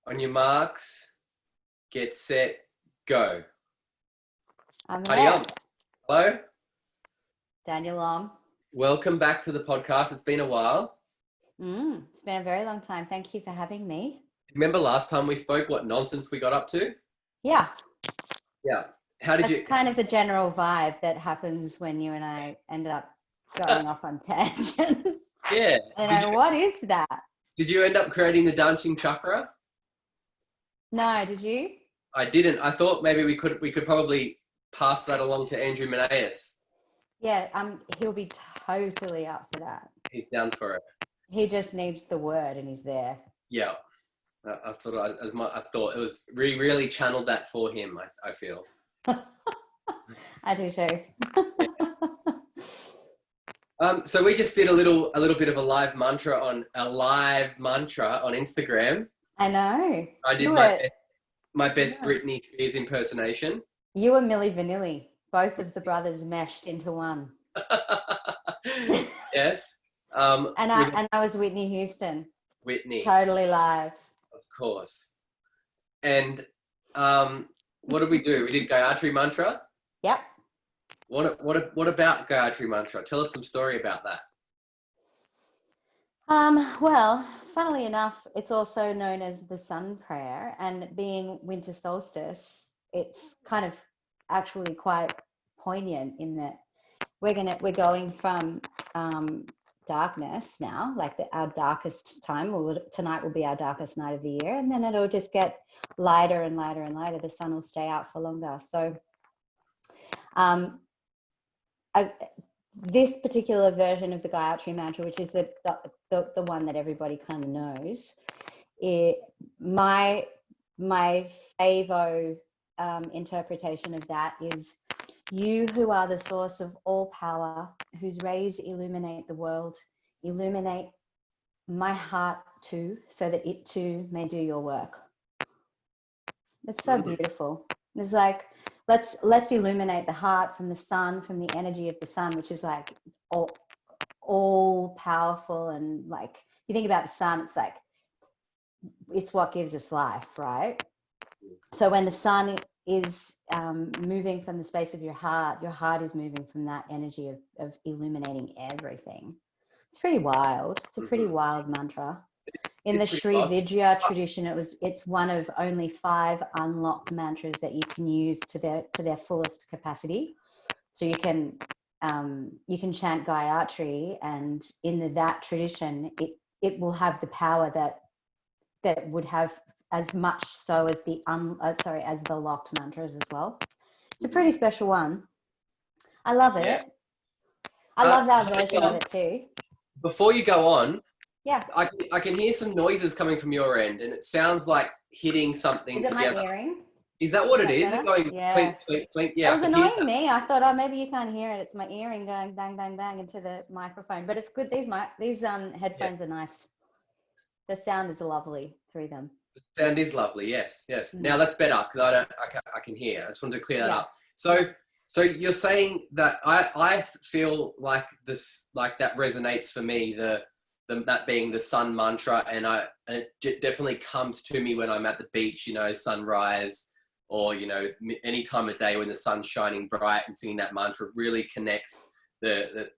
On your marks, get set, go. I'm Heidi Om. Hello. Daniel Om. Welcome back to the podcast. It's been a while. It's been a very long time. Thank you for having me. Remember last time we spoke what nonsense we got up to? Yeah. Yeah. How did That's you... kind of the general vibe that happens when you and I end up going off on tangents. Yeah. What is that? Did you end up creating the dancing chakra? No, did you? I didn't. I thought maybe we could probably pass that along to Andrew Menaeus. Yeah, he'll be totally up for that. He's down for it. He just needs the word and he's there. Yeah. I thought it was really channeled that for him, I feel. I do too. So we just did a little bit of a live mantra on Instagram. I know. I did my best Britney Spears impersonation. You and Milli Vanilli, both of the brothers meshed into one. Yes. And I was Whitney Houston. Whitney. Totally live. Of course. And what did we do? We did Gayatri Mantra. Yep. What about Gayatri Mantra? Tell us some story about that. Well, funnily enough, it's also known as the sun prayer, and being winter solstice, it's kind of actually quite poignant in that we're going from darkness now, like our darkest time. Tonight will be our darkest night of the year, and then it'll just get lighter and lighter and lighter. The sun will stay out for longer. So this particular version of the Gayatri Mantra, which is the one that everybody kind of knows, my favo interpretation of that is: you who are the source of all power, whose rays illuminate the world, illuminate my heart too, so that it too may do your work. It's so beautiful. It's like, let's illuminate the heart from the sun, from the energy of the sun, which is like all powerful. And like, you think about the sun, it's like, it's what gives us life, right? So when the sun is moving from the space of your heart is moving from that energy of illuminating everything. It's pretty wild. It's a pretty wild mantra. In the Sri Vidya tradition, it's one of only 5 unlocked mantras that you can use to their fullest capacity. So you can chant Gayatri, and in that tradition, it will have the power that would have as much so as as the locked mantras as well. It's a pretty special one. I love it. Yeah. I love that version of it too. Before you go on, yeah, I can hear some noises coming from your end, and it sounds like hitting something together. Is it my earring? Is that what it is? Is it going clink, clink, clink? Yeah, it was annoying me. I thought, maybe you can't hear it. It's my earring going bang, bang, bang into the microphone. But it's good. These headphones are nice. The sound is lovely through them. The sound is lovely. Yes. Now that's better because I can hear. I just wanted to clear that up. So you're saying that I feel like this, like that resonates for me, that being the sun mantra, and it definitely comes to me when I'm at the beach, sunrise, or any time of day when the sun's shining bright, and singing that mantra really connects the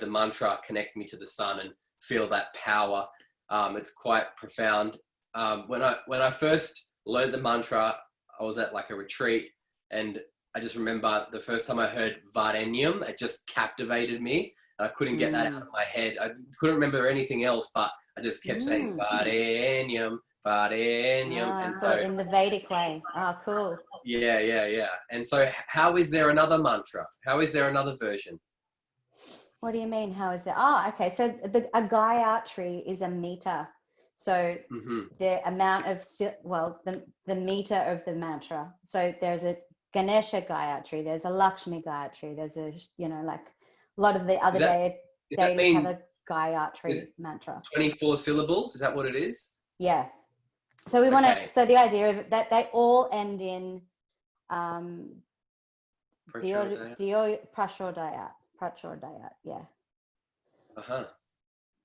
mantra connects me to the sun and feel that power. It's quite profound. When I first learned the mantra, I was at like a retreat, and I just remember the first time I heard Varenyam, it just captivated me. I couldn't get that out of my head. I couldn't remember anything else, but I just kept saying Varenyam, Varenyam. And so in the Vedic way. Oh, cool. Yeah. And so how is there another mantra? How is there another version? What do you mean? How is there? Oh, okay. So a Gayatri is a meter. So the amount of, the meter of the mantra. So there's a Ganesha Gayatri, there's a Lakshmi Gayatri, there's a, like a lot of the other deities have a Gayatri mantra. 24 syllables, is that what it is? Yeah. So we want to, so the idea of that they all end in Prashodayat, yeah.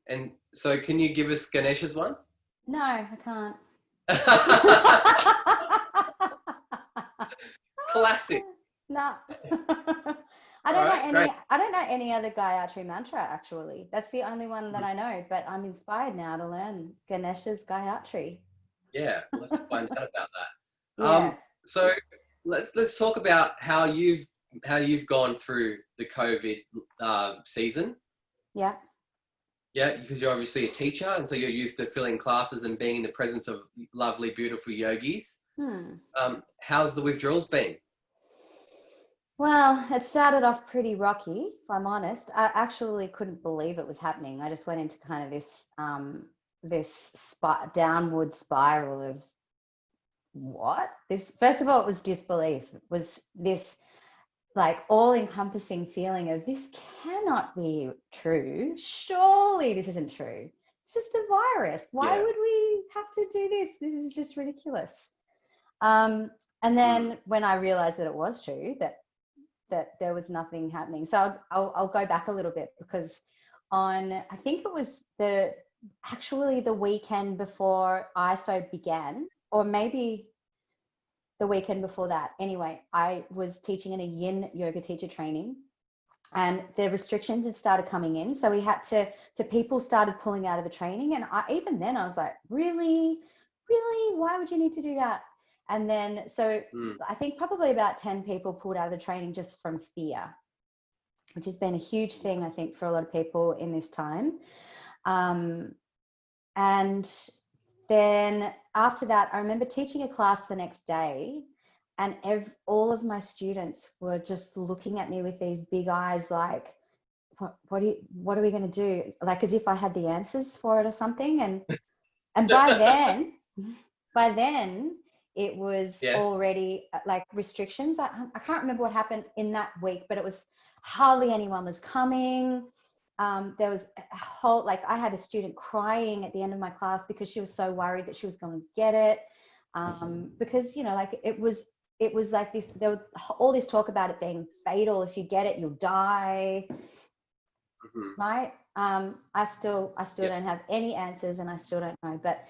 And so can you give us Ganesha's one? No, I can't. Classic. No. All right, great. I don't know any other Gayatri Mantra, actually. That's the only one that I know, but I'm inspired now to learn Ganesha's Gayatri. Yeah, let's find out about that. Yeah. So let's talk about how you've gone through the COVID season. Yeah. Yeah, because you're obviously a teacher, and so you're used to filling classes and being in the presence of lovely, beautiful yogis. How's the withdrawals been? Well, it started off pretty rocky, if I'm honest. I actually couldn't believe it was happening. I just went into kind of this downward spiral of what? This, first of all, it was disbelief. It was this like all-encompassing feeling of this cannot be true. Surely this isn't true. It's just a virus. Why would we have to do this? This is just ridiculous. And then when I realized that it was true, that there was nothing happening. So I'll go back a little bit, because I think it was actually the weekend before ISO began, or maybe the weekend before that. Anyway, I was teaching in a yin yoga teacher training, and the restrictions had started coming in. So we had to people started pulling out of the training. And even then I was like, really? Why would you need to do that? And then, so I think probably about 10 people pulled out of the training just from fear, which has been a huge thing, I think, for a lot of people in this time. And then after that, I remember teaching a class the next day, and all of my students were just looking at me with these big eyes, like, what are we going to do? Like, as if I had the answers for it or something. And by then it was already like restrictions. I can't remember what happened in that week, but it was hardly anyone was coming. There was a whole, like, I had a student crying at the end of my class because she was so worried that she was going to get it. Because, like it was like this, there was all this talk about it being fatal. If you get it, you'll die. Right. I still don't have any answers, and I still don't know. But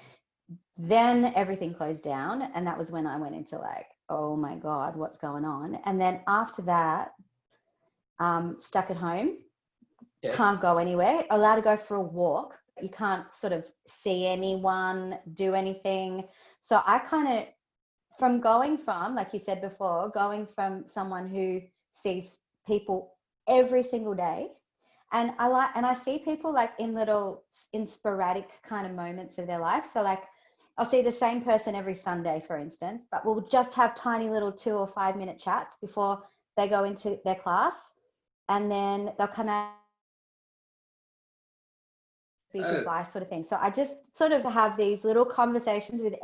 then everything closed down, and that was when I went into like, oh my God, what's going on? And then after that, stuck at home, can't go anywhere, allowed to go for a walk. You can't sort of see anyone, do anything. So I kind of, from going from, like you said before, going from someone who sees people every single day, and I see people like in sporadic kind of moments of their life. So like, I'll see the same person every Sunday, for instance, but we'll just have tiny little 2 or 5 minute chats before they go into their class, and then they'll come out, speak advice, sort of thing. So I just sort of have these little conversations with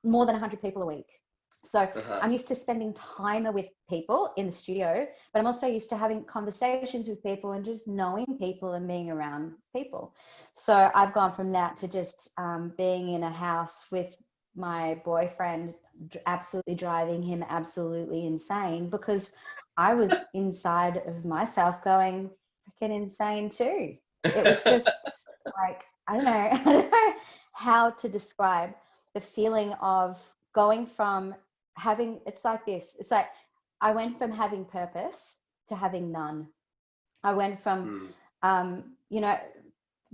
more than 100 people a week. So I'm used to spending time with people in the studio, but I'm also used to having conversations with people and just knowing people and being around people. So I've gone from that to just being in a house with my boyfriend, absolutely driving him absolutely insane, because I was inside of myself going freaking insane too. It was just like, I don't know how to describe the feeling of going from having, it's like this, it's like I went from having purpose to having none. I went from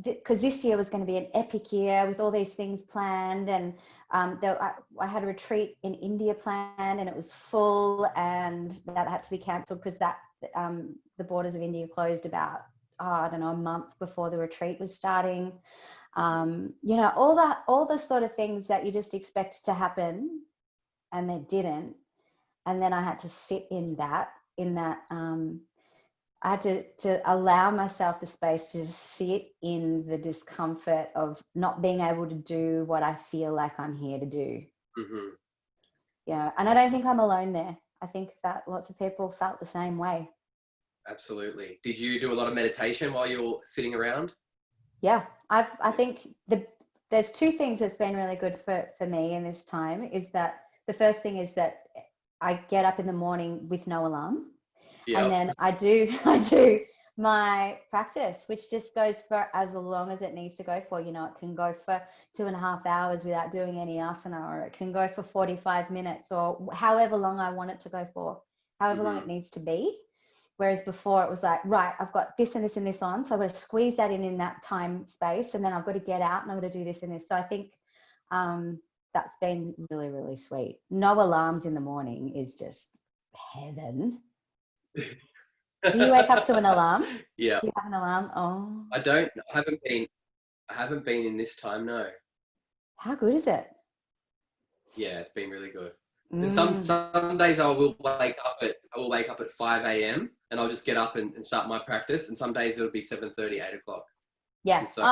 because this year was going to be an epic year with all these things planned, and I had a retreat in India planned, and it was full, and that had to be cancelled because the borders of India closed about I don't know, a month before the retreat was starting. All the sort of things that you just expect to happen, and they didn't. And then I had to sit in that I had to allow myself the space to just sit in the discomfort of not being able to do what I feel like I'm here to do. Yeah, and I don't think I'm alone there. I think that lots of people felt the same way. Absolutely. Did you do a lot of meditation while you were sitting around? Yeah, I think there's two things that's been really good for me in this time. Is that the first thing is that I get up in the morning with no alarm. And then I do my practice, which just goes for as long as it needs to go for. You know, it can go for 2.5 hours without doing any asana, or it can go for 45 minutes, or however long I want it to go for, however long it needs to be. Whereas before it was like, right, I've got this and this and this on, so I've got to squeeze that in that time space, and then I've got to get out and I've got to do this and this. So I think that's been really, really sweet. No alarms in the morning is just heaven. Do you wake up to an alarm? Yeah. Do you have an alarm? Oh. I don't. I haven't been in this time. No. How good is it? Yeah, it's been really good. And some days I will wake up at 5 a.m. and I'll just get up and start my practice. And some days it'll be 7:30, 8 o'clock. Yeah. So,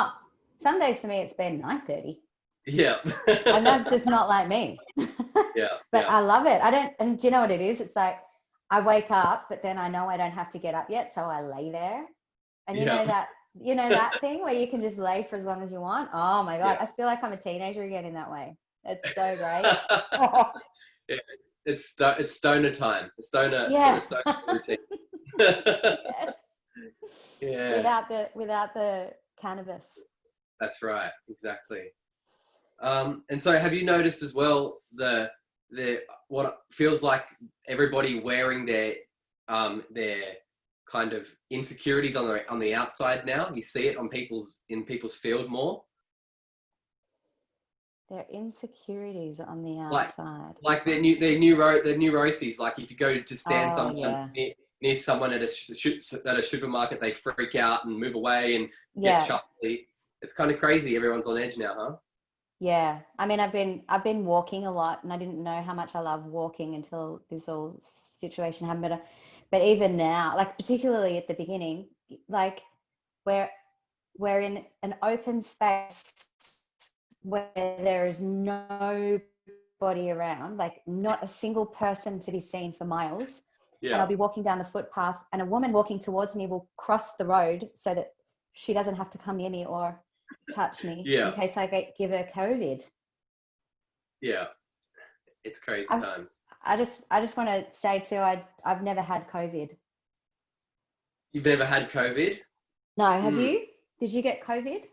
some days for me it's been 9:30. Yeah. And that's just not like me. Yeah. But I love it. And do you know what it is? It's like I wake up, but then I know I don't have to get up yet, so I lay there. And you know that thing where you can just lay for as long as you want. Oh my God, I feel like I'm a teenager again in that way. It's so great. Yeah, it's stoner time. It's stoner routine. Yes. Yeah. Without the cannabis. That's right. Exactly. And so have you noticed as well the what it feels like everybody wearing their kind of insecurities on the outside now? You see it in people's field more. Their insecurities on the outside. Like their neuroses. Like if you go to stand near someone at a supermarket, they freak out and move away and get shuffly. It's kind of crazy. Everyone's on edge now, huh? Yeah. I mean, I've been walking a lot, and I didn't know how much I love walking until this whole situation happened. But even now, like particularly at the beginning, like we're in an open space where there is nobody around, like not a single person to be seen for miles. Yeah. And I'll be walking down the footpath, and a woman walking towards me will cross the road so that she doesn't have to come near me or touch me in case I give her COVID. Yeah, it's crazy times. I just want to say too, I've never had COVID. You've never had COVID? No, have you? Did you get COVID?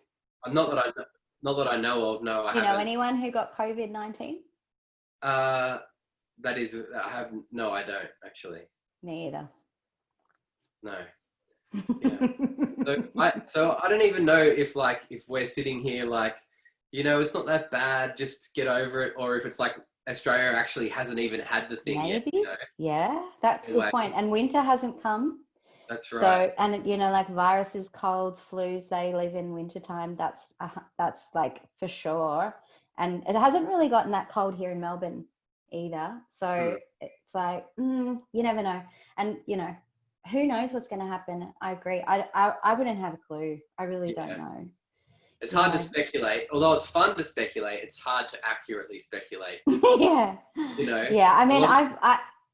Not that I know of. No, I haven't. Do you know anyone who got COVID-19? I don't actually. Me either. No. Yeah. So I don't even know if we're sitting here like, it's not that bad, just get over it, or if it's like Australia actually hasn't even had the thing yet. Yeah, that's a good point. And winter hasn't come. That's right. So, and like viruses, colds, flus, they live in wintertime. That's like for sure. And it hasn't really gotten that cold here in Melbourne either. So it's like, you never know. And, who knows what's going to happen? I agree. I wouldn't have a clue. I really don't know. It's hard to speculate. Although it's fun to speculate, it's hard to accurately speculate. Yeah. Yeah. I mean,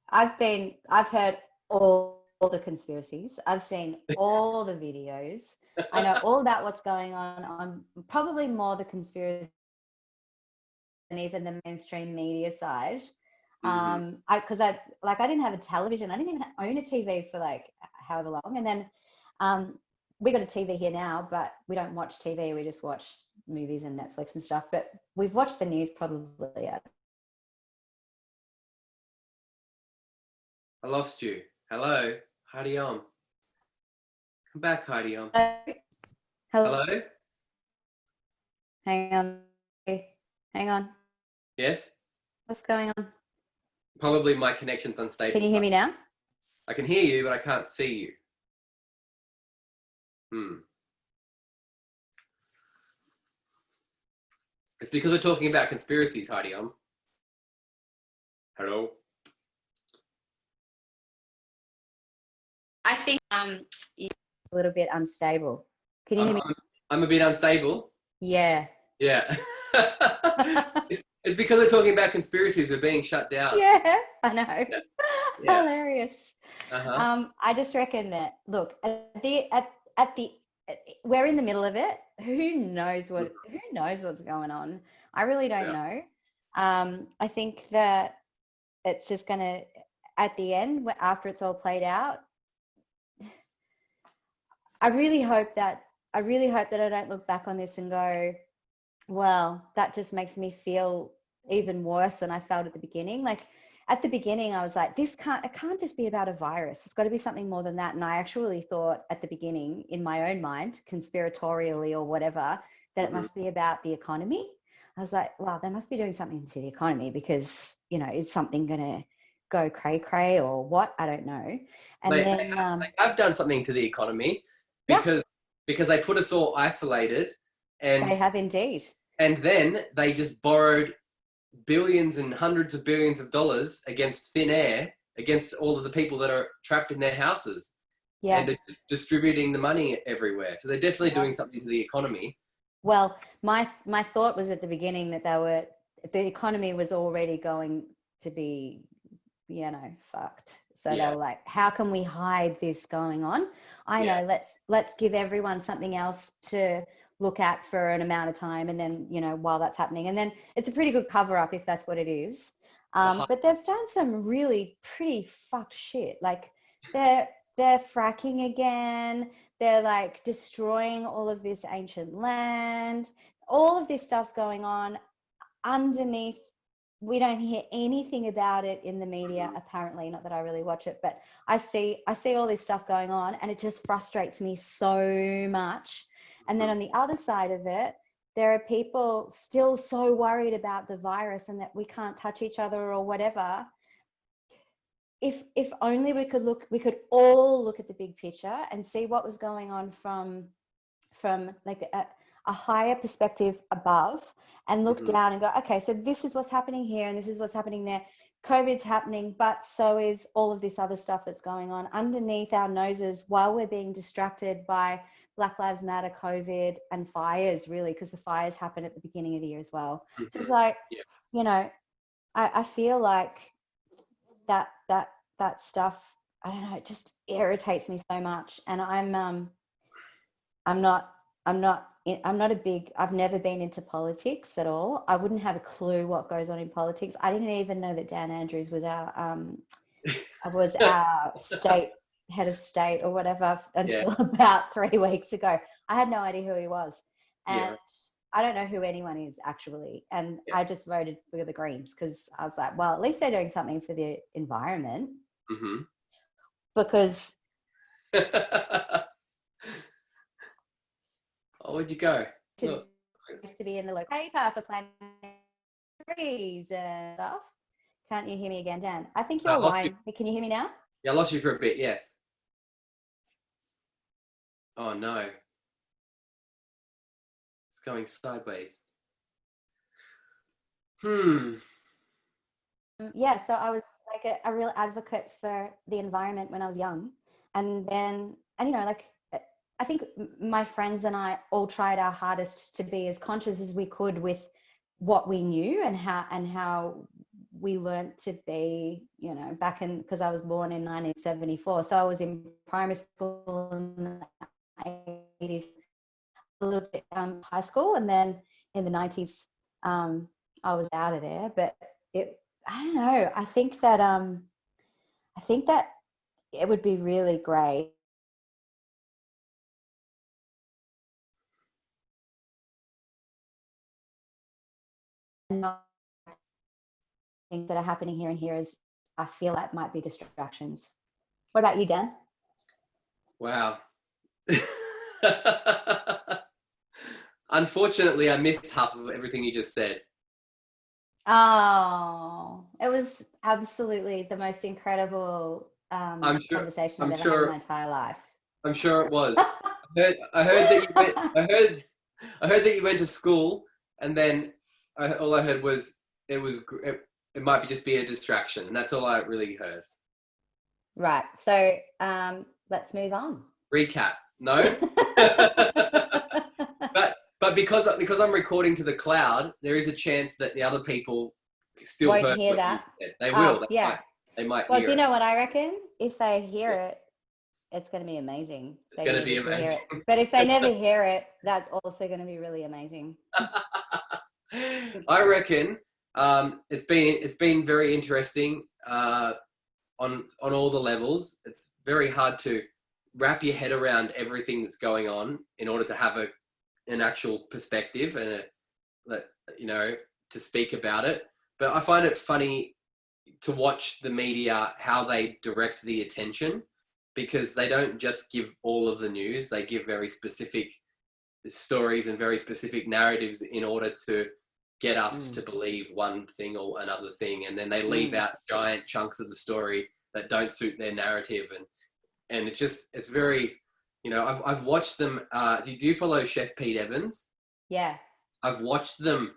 I've heard all the conspiracies. I've seen all the videos. I know all about what's going on probably more the conspiracy than even the mainstream media side. Because I didn't have a television. I didn't even own a TV for like however long. And then we got a TV here now, but we don't watch TV. We just watch movies and Netflix and stuff. But we've watched the news probably. I lost you. Hello, Heidi Om. Come back, Heidi Om. Hello. Hello. Hang on. Yes. What's going on? Probably my connection's unstable. Can you hear me now? I can hear you, but I can't see you. It's because we're talking about conspiracies, Heidi Om. Hello. I think you're a little bit unstable. Can you hear me? I'm a bit unstable. Yeah. Yeah. It's because we're talking about conspiracies. We're being shut down. Yeah, I know. Yeah. Hilarious. I just reckon that look we're in the middle of it. Who knows what's going on? I really don't know. I think that it's just gonna, at the end, after it's all played out, I really hope that I don't look back on this and go, well, that just makes me feel even worse than I felt at the beginning. Like at the beginning, I was like, it can't just be about a virus. It's got to be something more than that. And I actually thought at the beginning, in my own mind, conspiratorially or whatever, that it must be about the economy. I was like, wow, they must be doing something to the economy because, is something going to go cray cray or what? I don't know. And they have done something to the economy because they put us all isolated, and they have indeed. And then they just borrowed billions and hundreds of billions of dollars against thin air, against all of the people that are trapped in their houses. Yeah. And distributing the money everywhere. So they're definitely doing something to the economy. Well, my thought was at the beginning that the economy was already going to be, fucked. So they were like, how can we hide this going on? I know, let's give everyone something else to look at for an amount of time, and then while that's happening, and then it's a pretty good cover up if that's what it is. But they've done some really pretty fucked shit. Like they're fracking again. They're like destroying all of this ancient land. All of this stuff's going on underneath. We don't hear anything about it in the media, apparently. Not that I really watch it, but I see all this stuff going on, and it just frustrates me so much. And then on the other side of it, there are people still so worried about the virus and that we can't touch each other or whatever. If only we could all look at the big picture and see what was going on from like a higher perspective above, and look down and go, okay, so this is what's happening here and this is what's happening there. COVID's happening, but so is all of this other stuff that's going on underneath our noses while we're being distracted by Black Lives Matter, COVID, and fires, really, because the fires happened at the beginning of the year as well. Just like, I feel like that stuff, I don't know, it just irritates me so much. And I've never been into politics at all. I wouldn't have a clue what goes on in politics. I didn't even know that Dan Andrews was our state head of state or whatever until about 3 weeks ago. I had no idea who he was. And I don't know who anyone is actually. And I just voted for the Greens because I was like, well, at least they're doing something for the environment. Mm-hmm. Because oh, where'd you go? Look. Used to be in the local paper for planting trees and stuff. Can't you hear me again, Dan? I think you're lying. Can you hear me now? Yeah, I lost you for a bit, yes. Oh, no. It's going sideways. Yeah, so I was like a real advocate for the environment when I was young. And then, like, I think my friends and I all tried our hardest to be as conscious as we could with what we knew and how we learned to be, back in, because I was born in 1974. So I was in primary school in the 80s, a little bit high school, and then in the 90s, I was out of there. But I don't know. I think that it would be really great things that are happening here and here is, I feel like might be distractions. What about you, Dan? Wow. Unfortunately, I missed half of everything you just said. Oh, it was absolutely the most incredible conversation I've ever had in my entire life. I'm sure it was. I heard that you went to school, and then all I heard was it might just be a distraction, and that's all I really heard. Right. So let's move on. Recap. No. But because I'm recording to the cloud, there is a chance that the other people still won't hear that. They will. They might. Well, do you know what I reckon? If they hear it, it's going to be amazing. It's going to be amazing. But if they never hear it, that's also going to be really amazing. I reckon it's been very interesting on all the levels. It's very hard to wrap your head around everything that's going on in order to have an actual perspective and to speak about it. But I find it funny to watch the media, how they direct the attention, because they don't just give all of the news. They give very specific stories and very specific narratives in order to get us to believe one thing or another thing. And then they leave out giant chunks of the story that don't suit their narrative. And it's very, I've watched them. Do you follow Chef Pete Evans? Yeah. I've watched them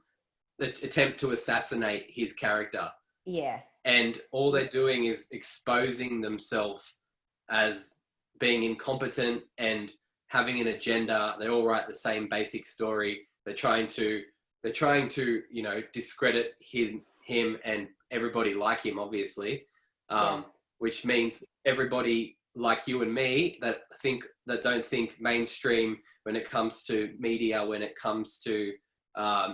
attempt to assassinate his character. Yeah. And all they're doing is exposing themselves as being incompetent and having an agenda. They all write the same basic story. They're trying to discredit him and everybody like him, obviously, which means everybody like you and me that don't think mainstream when it comes to media, when it comes to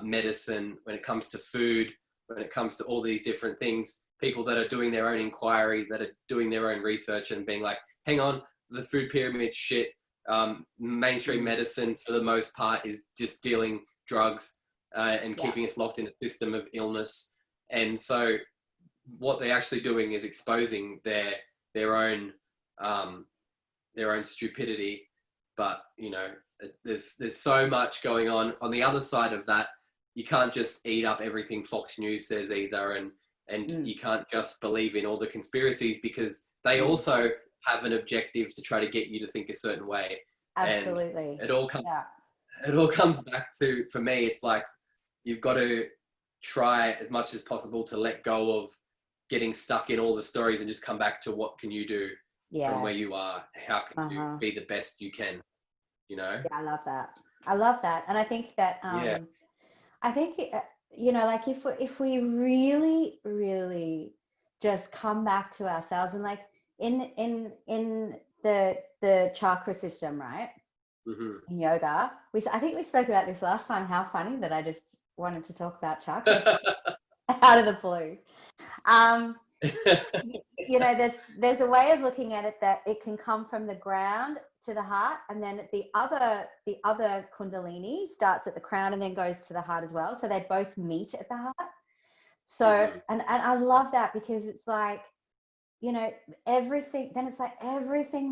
medicine, when it comes to food, when it comes to all these different things. People that are doing their own inquiry, that are doing their own research and being like, hang on, the food pyramid's shit. Mainstream medicine, for the most part, is just dealing drugs and keeping us locked in a system of illness. And so what they're actually doing is exposing their own stupidity. But, there's so much going on. On the other side of that, you can't just eat up everything Fox News says either. And you can't just believe in all the conspiracies, because they also have an objective to try to get you to think a certain way. Absolutely. And it all comes back to, for me, it's like, you've got to try as much as possible to let go of getting stuck in all the stories and just come back to what can you do from where you are? How can you be the best you can, Yeah, I love that. And I think that, like if we really, really just come back to ourselves, and like in the chakra system, right? In yoga, I think we spoke about this last time, how funny that I just wanted to talk about chakras out of the blue. There's a way of looking at it that it can come from the ground to the heart, and then the other kundalini starts at the crown and then goes to the heart as well. So they both meet at the heart. So and I love that, because it's like, everything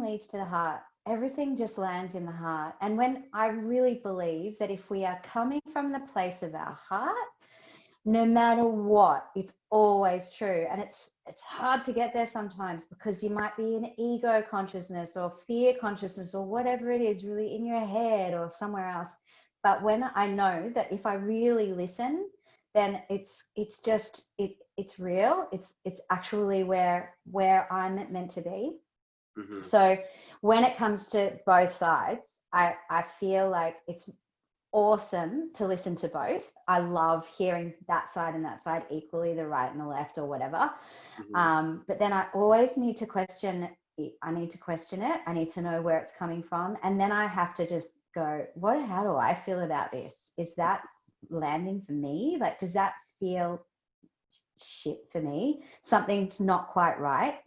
leads to the heart. Everything just lands in the heart. And when I really believe that if we are coming from the place of our heart, no matter what, it's always true. And it's hard to get there sometimes, because you might be in ego consciousness or fear consciousness or whatever it is, really in your head or somewhere else. But when I know that if I really listen, then it's real. It's actually where I'm meant to be. So when it comes to both sides, I feel like it's awesome to listen to both. I love hearing that side and that side equally, the right and the left or whatever. But then I always need to question it. I need to know where it's coming from. And then I have to just go, how do I feel about this? Is that landing for me? Like, does that feel shit for me? Something's not quite right,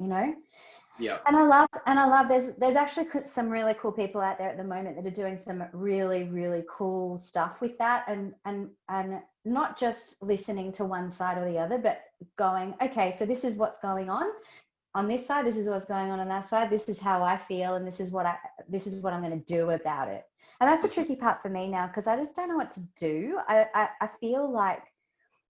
Yeah. And I love there's actually some really cool people out there at the moment that are doing some really, really cool stuff with that, and not just listening to one side or the other, but going, okay, so this is what's going on this side, this is what's going on that side, this is how I feel, and this is what I'm going to do about it. And that's the tricky part for me now, because I just don't know what to do. I feel like,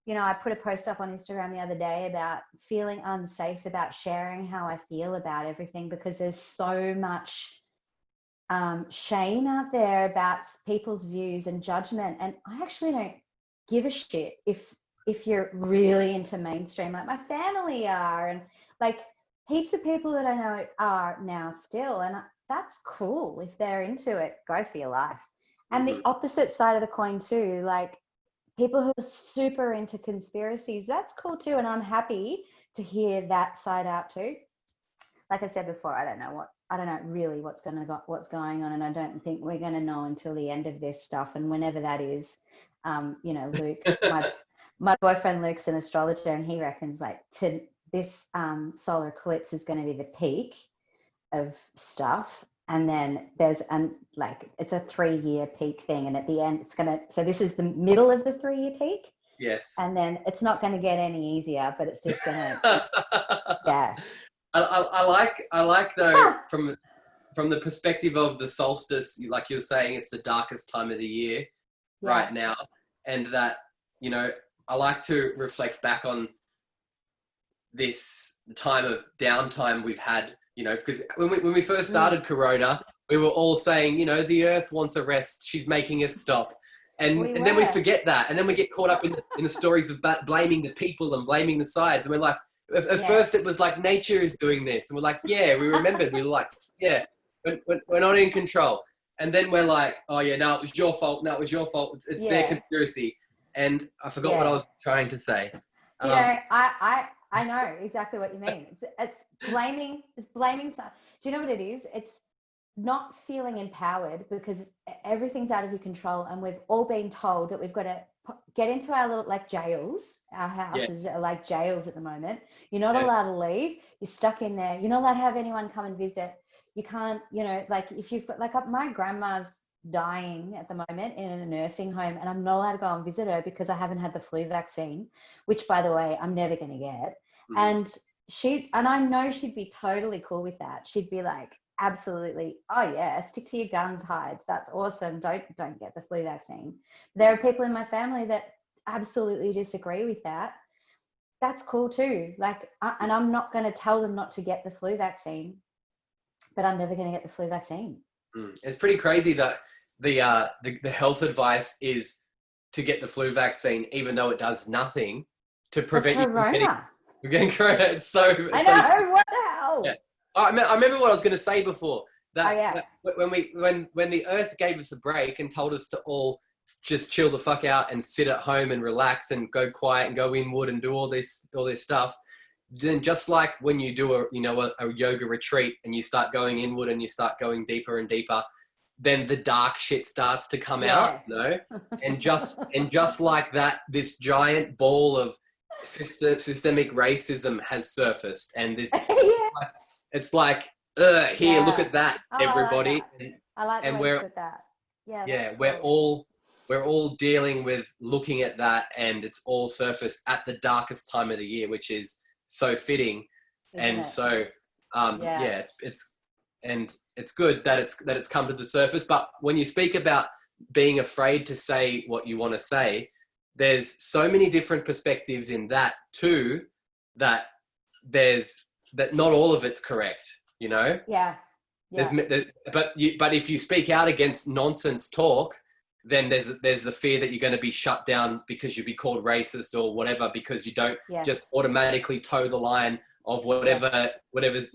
I put a post up on Instagram the other day about feeling unsafe about sharing how I feel about everything, because there's so much shame out there about people's views and judgment. And I actually don't give a shit if you're really into mainstream, like my family are, and like heaps of people that I know are now still. And that's cool. If they're into it, go for your life. And the opposite side of the coin too, like, people who are super into conspiracies, that's cool too. And I'm happy to hear that side out too. Like I said before, I don't know really what's going on. And I don't think we're going to know until the end of this stuff. And whenever that is, Luke, my boyfriend Luke's an astrologer, and he reckons like this solar eclipse is going to be the peak of stuff. And then there's it's a 3-year peak thing, and at the end so this is the middle of the 3-year peak. Yes. And then it's not going to get any easier, but it's just going to, yeah. I like though, from the perspective of the solstice, like you're saying, it's the darkest time of the year right now. And that, you know, I like to reflect back on this time of downtime we've had, you know, because when we first started Corona, we were all saying, you know, the earth wants a rest. She's making us stop. And then we forget that. And then we get caught up in the stories of blaming the people and blaming the sides. And we're like, at first it was like, nature is doing this. And we're like, yeah, we remembered. We were like, yeah, we're not in control. And then we're like, oh yeah, no, it was your fault. No, it was your fault. It's their conspiracy. And I forgot what I was trying to say. Do you know, I know exactly what you mean. It's blaming stuff. Do you know what it is? It's not feeling empowered because everything's out of your control, and we've all been told that we've got to get into our little, like, jails. Our houses are like jails at the moment. You're not allowed to leave. You're stuck in there. You're not allowed to have anyone come and visit. You can't, you know, like, if you've got, like, my grandma's dying at the moment in a nursing home, and I'm not allowed to go and visit her because I haven't had the flu vaccine, which, by the way, I'm never going to get. And I know she'd be totally cool with that. She'd be like, absolutely, oh yeah, stick to your guns, hides. That's awesome. Don't get the flu vaccine. There are people in my family that absolutely disagree with that. That's cool too. Like, and I'm not going to tell them not to get the flu vaccine, but I'm never going to get the flu vaccine. It's pretty crazy that the health advice is to get the flu vaccine, even though it does nothing to prevent you from getting corona. It's so. I know. What the hell? Yeah. I remember what I was going to say before. That when the Earth gave us a break and told us to all just chill the fuck out and sit at home and relax and go quiet and go inward and do all this stuff. Then just like when you do a yoga retreat and you start going inward and you start going deeper and deeper, then the dark shit starts to come out, you know? And just like that, this giant ball of systemic racism has surfaced, and this it's like, here, look at that, everybody. I like the way you put that. Yeah, we're all dealing with looking at that, and it's all surfaced at the darkest time of the year, which is so fitting. Isn't it? So it's good that it's come to the surface. But when you speak about being afraid to say what you want to say, there's so many different perspectives in that too, that not all of it's correct, you know? But if you speak out against nonsense talk, then there's the fear that you're going to be shut down because you'll be called racist or whatever, because you don't just automatically toe the line of whatever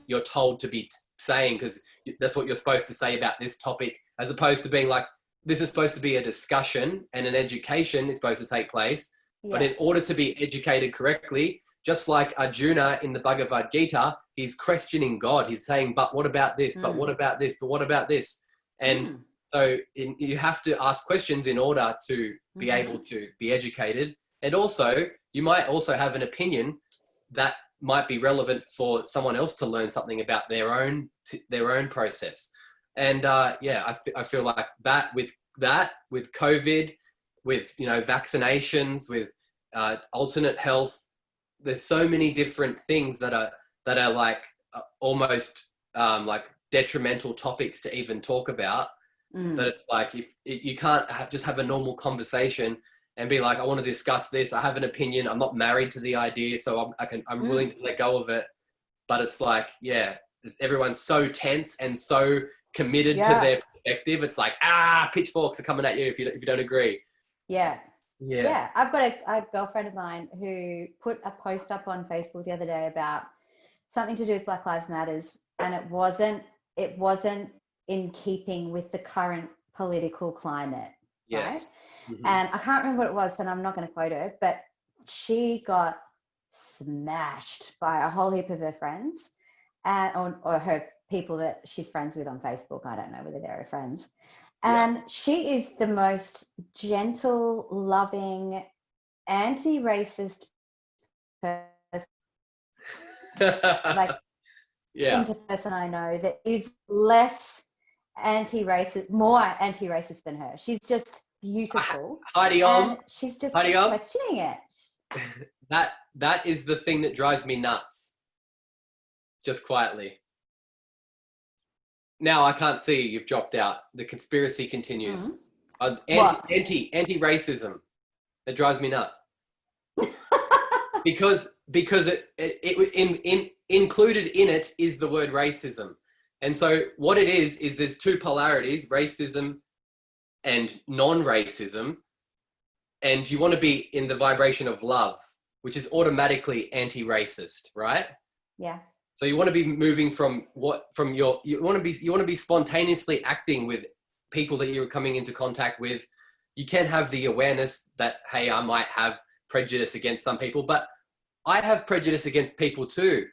you're told to be saying, because that's what you're supposed to say about this topic, as opposed to being like, this is supposed to be a discussion and an education is supposed to take place. But in order to be educated correctly, just like Arjuna in the Bhagavad Gita, he's questioning God. He's saying, but what about this? But what about this? But what about this? And so you have to ask questions in order to be able to be educated. And also, you might also have an opinion that might be relevant for someone else to learn something about their own process. And I feel like that with COVID, with, you know, vaccinations, with alternate health, there's so many different things that are like almost like detrimental topics to even talk about. That it's like, if you can't just have a normal conversation and be like, I want to discuss this. I have an opinion. I'm not married to the idea, so I'm willing to let go of it. But it's like, everyone's so tense and so committed to their perspective. It's like, pitchforks are coming at you if you don't agree. Yeah. I've got a girlfriend of mine who put a post up on Facebook the other day about something to do with Black Lives Matters, and it wasn't in keeping with the current political climate, right? And I can't remember what it was, and I'm not going to quote her, but she got smashed by a whole heap of her friends, or her people that she's friends with on Facebook. I don't know whether they're her friends. And she is the most gentle, loving, anti-racist person, person I know, that is less anti-racist, more anti-racist than her. She's just beautiful. Heidi and Om. she's just Heidi Om. questioning it. That is the thing that drives me nuts. Just quietly. Now I can't see you. You've dropped out. The conspiracy continues. Anti-racism. It drives me nuts. because it included in it is the word racism. And so what it is there's two polarities, racism and non-racism. And you want to be in the vibration of love, which is automatically anti-racist, right? Yeah. So you want to be moving you want to be spontaneously acting with people that you're coming into contact with. You can have the awareness that, hey, I might have prejudice against some people, but I have prejudice against people too.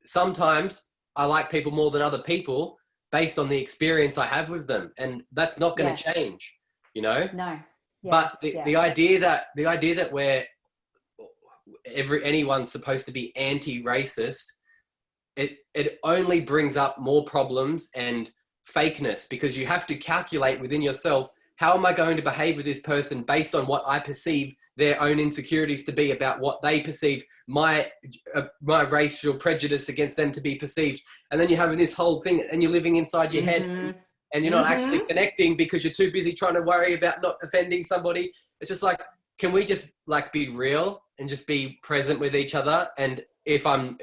Sometimes I like people more than other people based on the experience I have with them. And that's not going to change, you know? No. Yeah. But the idea that anyone's supposed to be anti-racist, it only brings up more problems and fakeness, because you have to calculate within yourself, how am I going to behave with this person based on what I perceive their own insecurities to be about what they perceive my racial prejudice against them to be perceived. And then you're having this whole thing and you're living inside your head and you're not actually connecting because you're too busy trying to worry about not offending somebody. It's just like, can we just like be real and just be present with each other? And if I'm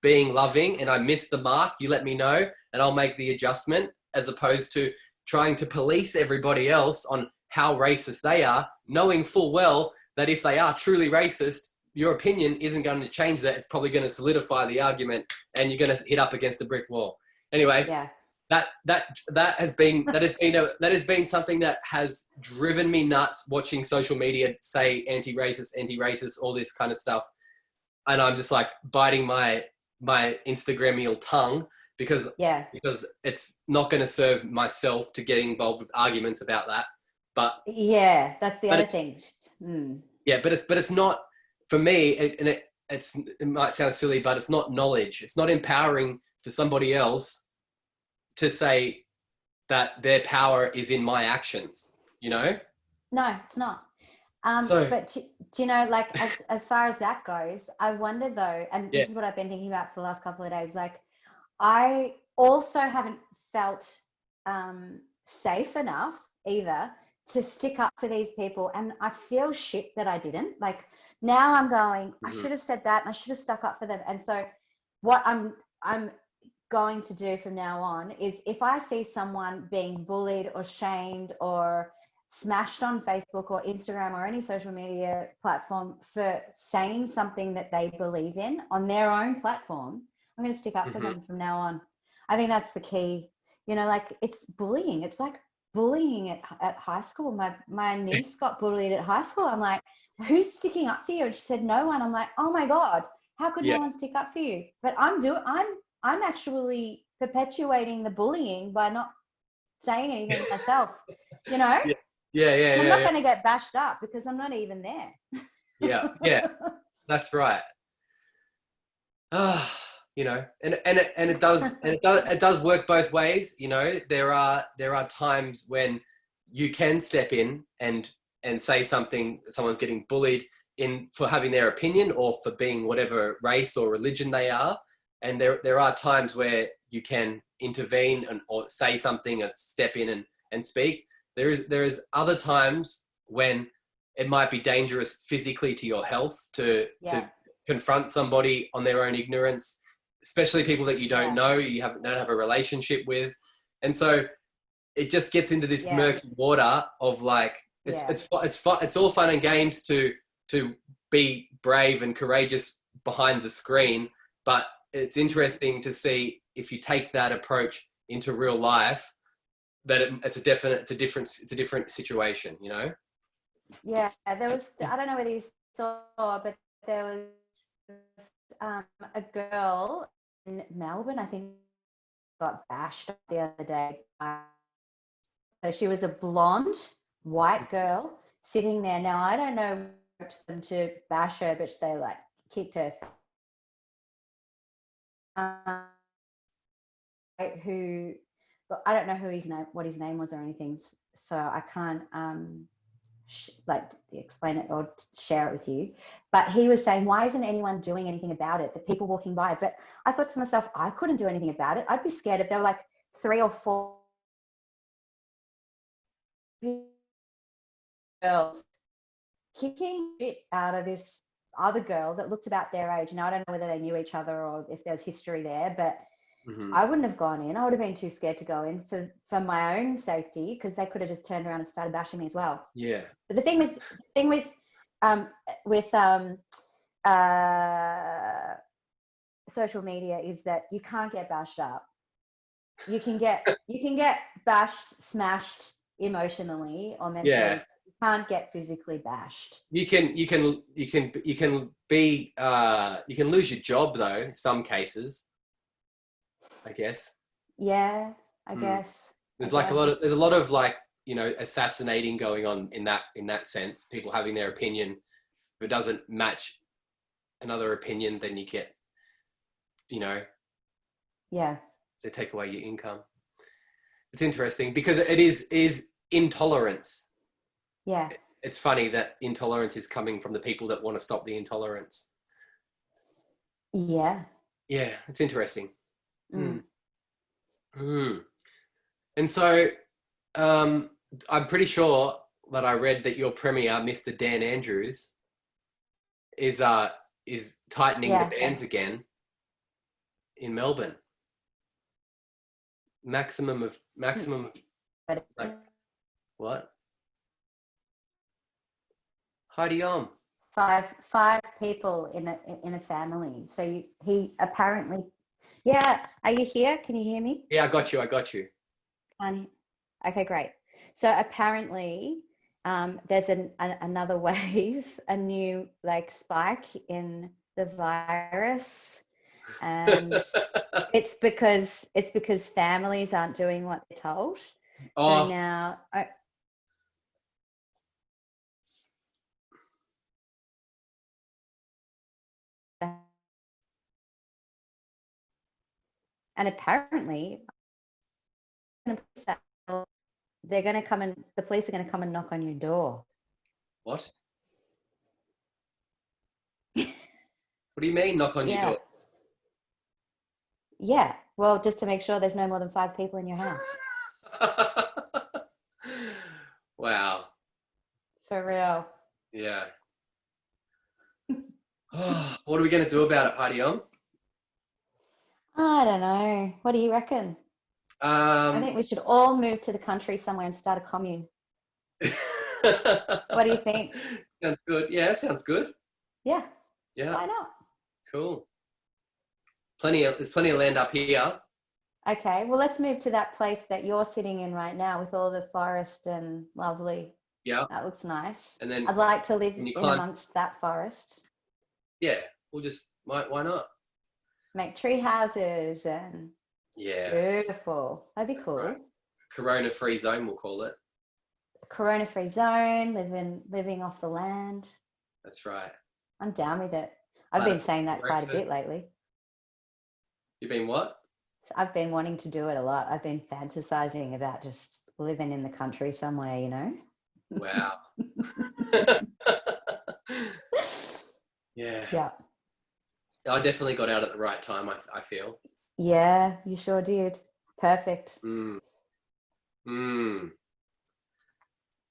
being loving and I miss the mark, you let me know and I'll make the adjustment, as opposed to trying to police everybody else on how racist they are, knowing full well that if they are truly racist, your opinion isn't going to change that. It's probably going to solidify the argument and you're going to hit up against a brick wall. Anyway, that has been something that has driven me nuts, watching social media say anti-racist, all this kind of stuff. And I'm just like biting my Instagramial tongue because it's not going to serve myself to get involved with arguments about that. But that's the other thing. Yeah, but it's not for me. It might sound silly, but it's not knowledge. It's not empowering to somebody else to say that their power is in my actions. You know? No, it's not. But do you know, like as far as that goes, I wonder though, and this is what I've been thinking about for the last couple of days. Like, I also haven't felt safe enough either to stick up for these people, and I feel shit that I didn't. Like, now I'm going, I should have said that and I should have stuck up for them. And so what I'm going to do from now on is, if I see someone being bullied or shamed or smashed on Facebook or Instagram or any social media platform for saying something that they believe in on their own platform, I'm going to stick up for them from now on. I think that's the key. You know, like, it's bullying. It's like bullying at high school. My niece got bullied at high school. I'm like, who's sticking up for you? And she said, no one. I'm like, oh my God, how could no one stick up for you? But I'm actually perpetuating the bullying by not saying anything myself, you know? I'm not going to get bashed up because I'm not even there. Yeah, that's right. You know, and it does work both ways. You know, there are times when you can step in and say something. Someone's getting bullied for having their opinion or for being whatever race or religion they are, and there are times where you can intervene or say something and step in and speak. There is other times when it might be dangerous physically to your health to confront somebody on their own ignorance, especially people that you don't know, don't have a relationship with. And so it just gets into this murky water of like, it's all fun and games to be brave and courageous behind the screen. But it's interesting to see, if you take that approach into real life, that it's a different situation, you know? Yeah, there was, I don't know whether you saw, but there was a girl in Melbourne, I think, got bashed the other day. So she was a blonde, white girl sitting there. Now, I don't know them to bash her, but they like kicked her. Who I don't know what his name was or anything, so I can't like explain it or share it with you. But he was saying, why isn't anyone doing anything about it? The people walking by. But I thought to myself, I couldn't do anything about it. I'd be scared if there were like 3 or 4 girls kicking it out of this other girl that looked about their age. Now I don't know whether they knew each other or if there's history there, but I wouldn't have gone in. I would have been too scared to go in for my own safety, because they could have just turned around and started bashing me as well. Yeah. But the thing with social media is that you can't get bashed up. You can get bashed, smashed emotionally or mentally. Yeah. You can't get physically bashed. You can lose your job though in some cases, I guess. Yeah, I guess. There's a lot of like, you know, assassinating going on in that sense. People having their opinion. If it doesn't match another opinion, then you get, you know, yeah, they take away your income. It's interesting because it is intolerance. Yeah. It's funny that intolerance is coming from the people that want to stop the intolerance. Yeah. Yeah, it's interesting. And so I'm pretty sure that I read that your premier, Mr. Dan Andrews, is tightening the bands again in Melbourne. Maximum of like what? Heidi Om. Five people in a family. So he apparently. Yeah, are you here? Can you hear me? Yeah, I got you. Okay, great. So apparently, there's another wave, a new like spike in the virus, and it's because families aren't doing what they're told. Oh. So now. And apparently, they're going to come and the police are going to come and knock on your door. What? What do you mean knock on your door? Yeah. Well, just to make sure there's no more than 5 people in your house. Wow. For real. Yeah. What are we going to do about it, Heidi Om? I don't know. What do you reckon? I think we should all move to the country somewhere and start a commune. What do you think? Sounds good. Yeah, sounds good. Yeah. Yeah. Why not? Cool. There's plenty of land up here. Okay. Well, let's move to that place that you're sitting in right now with all the forest and lovely. Yeah. That looks nice. And then I'd like to live in amongst that forest. Yeah. We'll just, why not? Make tree houses and beautiful. That'd be cool. Right. Corona-free zone, we'll call it. Corona-free zone, living off the land. That's right. I'm down with it. I've been saying that quite a bit lately. You've been what? I've been wanting to do it a lot. I've been fantasizing about just living in the country somewhere, you know? Wow. Yeah. Yeah. I definitely got out at the right time, I feel. Yeah, you sure did. Perfect.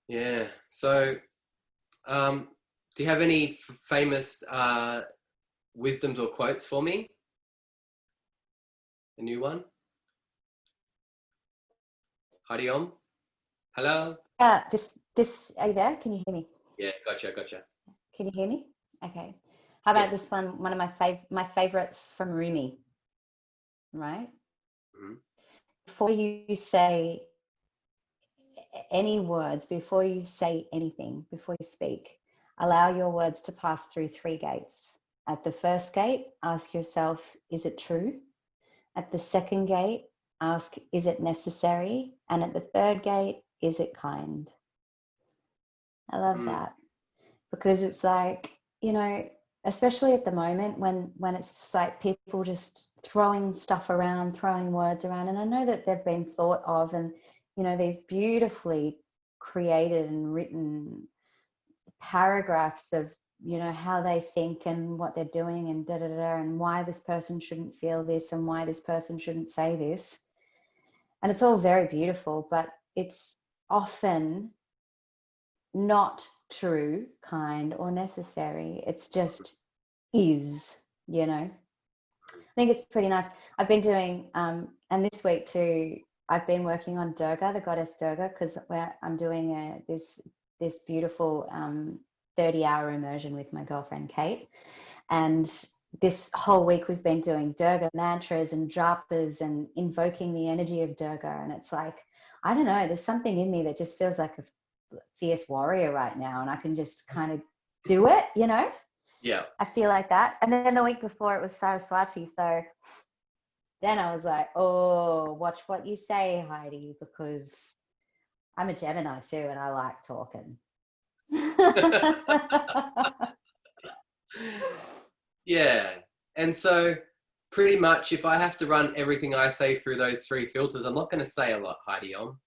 Yeah. So, do you have any famous wisdoms or quotes for me? A new one? Heidi Om? Hello? This, are you there? Can you hear me? Yeah, gotcha. Can you hear me? Okay. How about this one? One of my favorites from Rumi, right? Mm-hmm. Before you say any words, before you say anything, before you speak, allow your words to pass through 3 gates. At the first gate, ask yourself, is it true? At the second gate, ask, is it necessary? And at the third gate, is it kind? I love that, because it's like, you know, especially at the moment when it's just like people just throwing stuff around, throwing words around. And I know that they've been thought of, and, you know, these beautifully created and written paragraphs of, you know, how they think and what they're doing and da da da, and why this person shouldn't feel this and why this person shouldn't say this. And it's all very beautiful, but it's often not true, kind, or necessary. It's just is, you know. I think it's pretty nice. I've been doing, and this week too, I've been working on Durga, the goddess Durga, because I'm doing this beautiful 30-hour immersion with my girlfriend Kate. And this whole week we've been doing Durga mantras and japas and invoking the energy of Durga. And it's like, I don't know, there's something in me that just feels like a fierce warrior right now, and I can just kind of do it, you know? Yeah. I feel like that. And then the week before it was Saraswati. So then I was like, oh, watch what you say, Heidi, because I'm a Gemini too and I like talking. Yeah. And so pretty much if I have to run everything I say through those 3 filters, I'm not going to say a lot, Heidi Om.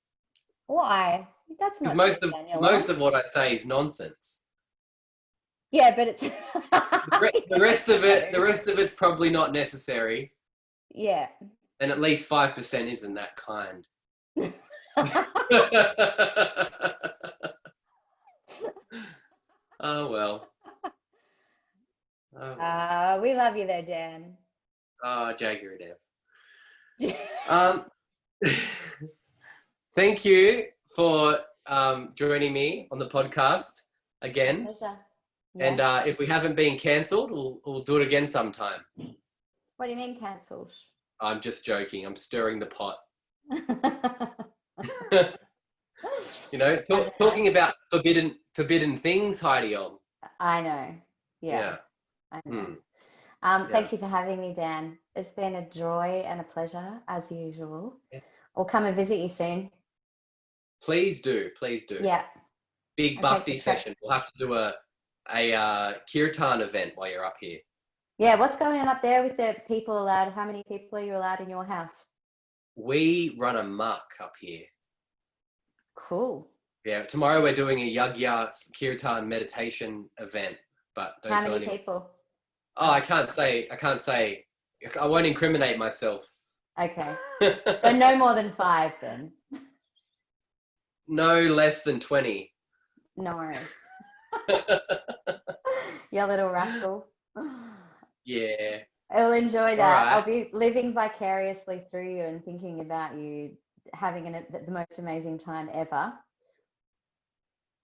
Why? That's not Because most of what I say is nonsense. Yeah, but it's the rest of it's probably not necessary. Yeah. And at least 5% isn't that kind. Oh well. Oh, well. We love you there, Dan. Oh, Jagger Thank you for joining me on the podcast again. My pleasure. Yeah. And if we haven't been cancelled, we'll do it again sometime. What do you mean cancelled? I'm just joking. I'm stirring the pot. You know, talking about forbidden things, Heidi Om. I know. Yeah. I know. Thank you for having me, Dan. It's been a joy and a pleasure, as usual. Yes. I'll come and visit you soon. Please do. Please do. Yeah. Big bhakti session. We'll have to do a kirtan event while you're up here. Yeah. What's going on up there with the people allowed? How many people are you allowed in your house? We run amok up here. Cool. Yeah. Tomorrow we're doing a yagya kirtan meditation event, but don't How tell many anyone. people? Oh, I can't say. I won't incriminate myself. Okay. So no more than 5 then. No less than 20. No worries. You little rascal. Yeah. I'll enjoy that. Right. I'll be living vicariously through you and thinking about you having the most amazing time ever.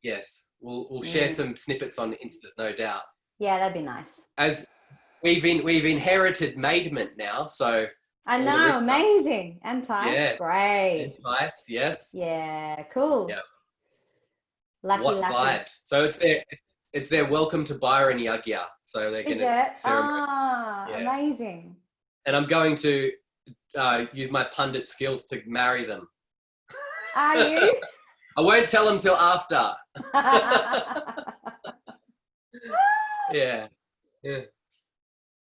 Yes. We'll share some snippets on Insta, no doubt. Yeah, that'd be nice. As we've inherited maidment now, so I know, amazing. And Tice, yeah, great. and Tice, yes. Yeah, cool. Yeah. Lucky. Vibes. So it's their welcome to Byron Yagya. So they're going to ceremony. Amazing. And I'm going to use my pundit skills to marry them. Are you? I won't tell them till after. Yeah.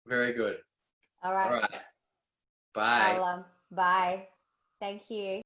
Very good. All right. Bye. Bye. Thank you.